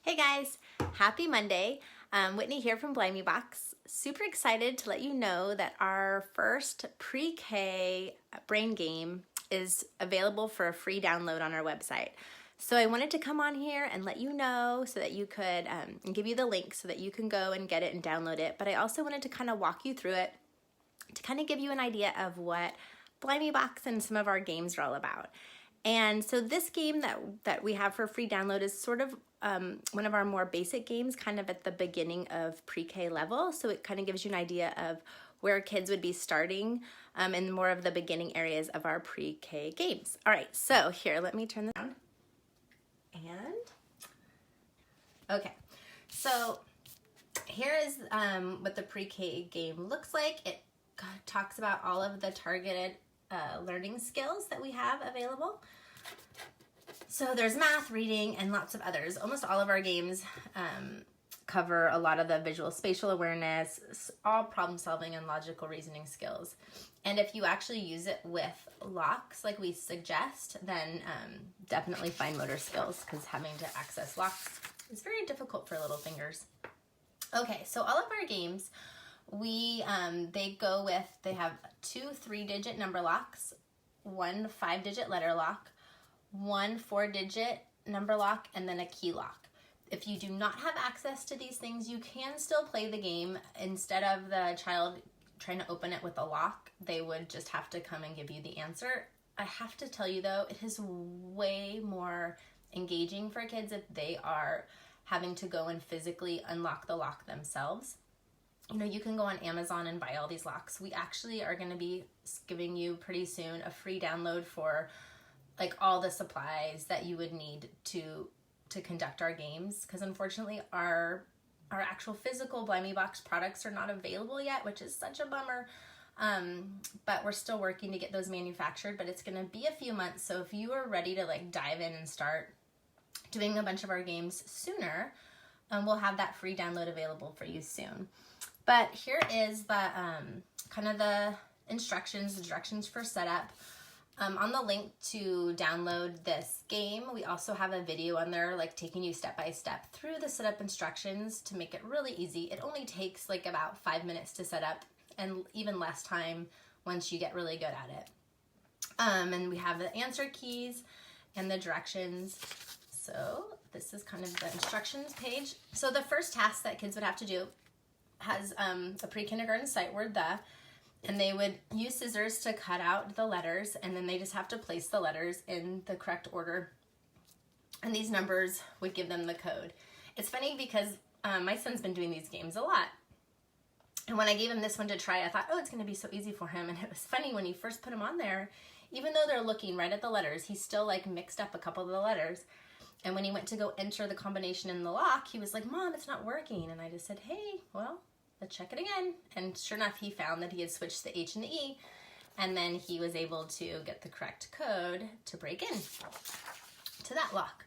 Hey guys, happy Monday. Whitney here from Blimey Box. Super excited to let you know that our first pre-K brain game is available for a free download on our website. So I wanted to come on here and let you know so that you could, and give you the link so that you can go and get it and download it. But I also wanted to kind of walk you through it to kind of give you an idea of what Blimey Box and some of our games are all about. And so this game that we have for free download is sort of one of our more basic games, kind of at the beginning of pre-K level. So it kind of gives you an idea of where kids would be starting in more of the beginning areas of our pre-K games. All right, so here, let me turn this down. And, okay, so here is what the pre-K game looks like. It talks about all of the targeted learning skills that we have available. So there's math, reading, and lots of others. Almost all of our games cover a lot of the visual spatial awareness, all problem solving and logical reasoning skills. And if you actually use it with locks like we suggest, then definitely fine motor skills, because having to access locks is very difficult for little fingers. Okay, so all of our games, they have 2 3-digit number locks, 1 5-digit letter lock, 1 4-digit number lock, and then a key lock. If you do not have access to these things, you can still play the game. Instead of the child trying to open it with a lock, they would just have to come and give you the answer. I have to tell you though, it is way more engaging for kids if they are having to go and physically unlock the lock themselves. You know, you can go on Amazon and buy all these locks. We actually are going to be giving you pretty soon a free download for like all the supplies that you would need to conduct our games, because unfortunately our actual physical Blimey Box products are not available yet, which is such a bummer. But we're still working to get those manufactured, but it's going to be a few months. So if you are ready to like dive in and start doing a bunch of our games sooner, we'll have that free download available for you soon. But here is the kind of the directions for setup. On the link to download this game, we also have a video on there like taking you step by step through the setup instructions to make it really easy. It only takes like about 5 minutes to set up, and even less time once you get really good at it. And we have the answer keys and the directions. So this is kind of the instructions page. So the first task that kids would have to do has a pre-kindergarten sight word, the, and they would use scissors to cut out the letters, and then they just have to place the letters in the correct order, and these numbers would give them the code. It's funny because my son's been doing these games a lot, and when I gave him this one to try, I thought, oh, it's going to be so easy for him. And it was funny, when you first put him on there, even though they're looking right at the letters, he still like mixed up a couple of the letters. And when he went to go enter the combination in the lock, he was like, Mom, it's not working. And I just said, hey, well, let's check it again. And sure enough, he found that he had switched the H and the E, and then he was able to get the correct code to break in to that lock.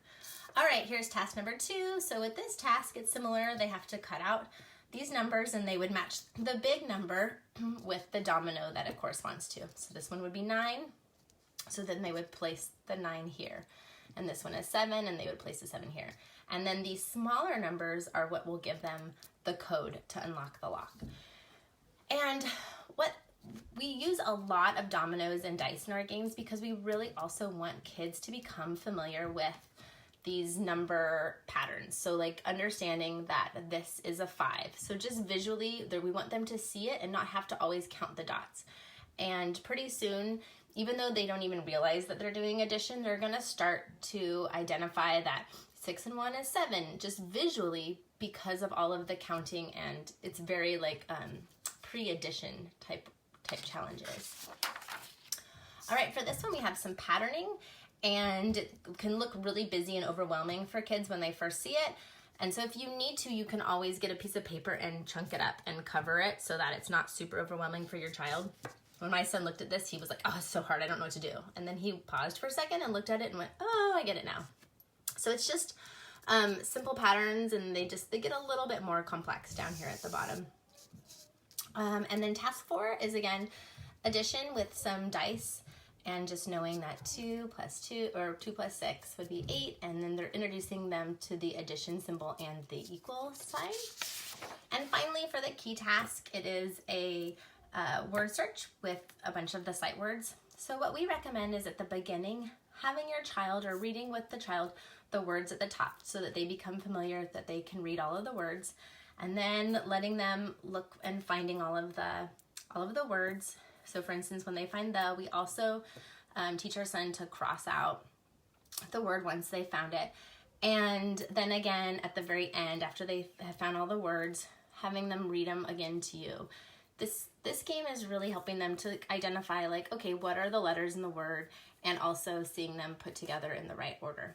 All right, here's task number 2. So with this task, it's similar. They have to cut out these numbers, and they would match the big number with the domino that it corresponds to. So this one would be 9. So then they would place the 9 here. And this one is 7, and they would place the 7 here. And then these smaller numbers are what will give them the code to unlock the lock. And what we use a lot of dominoes and dice in our games because we really also want kids to become familiar with these number patterns. So like understanding that this is a 5. So just visually, we want them to see it and not have to always count the dots. And pretty soon, even though they don't even realize that they're doing addition, they're gonna start to identify that 6 and 1 is 7, just visually, because of all of the counting, and it's very like pre-addition type challenges. All right, for this one we have some patterning, and it can look really busy and overwhelming for kids when they first see it. And so if you need to, you can always get a piece of paper and chunk it up and cover it so that it's not super overwhelming for your child. When my son looked at this, he was like, oh, it's so hard, I don't know what to do. And then he paused for a second and looked at it and went, oh, I get it now. So it's just simple patterns, and they get a little bit more complex down here at the bottom. And then task 4 is, again, addition with some dice and just knowing that 2 plus 2 or 2 plus 6 would be 8, and then they're introducing them to the addition symbol and the equal sign. And finally, for the key task, it is a word search with a bunch of the sight words. So what we recommend is at the beginning, having your child or reading with the child the words at the top so that they become familiar, that they can read all of the words, and then letting them look and finding all of the words. So for instance, when they find the, we also teach our son to cross out the word once they found it. And then again, at the very end, after they have found all the words, having them read them again to you. This game is really helping them to identify, like, okay, what are the letters in the word, and also seeing them put together in the right order.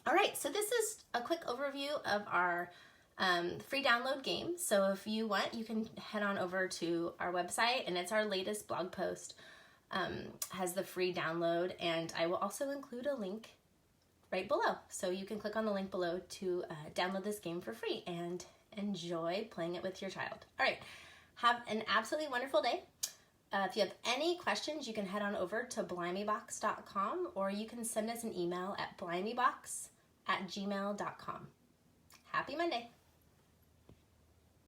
All right, so this is a quick overview of our free download game. So if you want, you can head on over to our website, and it's our latest blog post, has the free download, and I will also include a link right below. So you can click on the link below to download this game for free and enjoy playing it with your child. All right, have an absolutely wonderful day. If you have any questions, you can head on over to blimeybbox.com, or you can send us an email at blimeybbox@gmail.com. Happy Monday.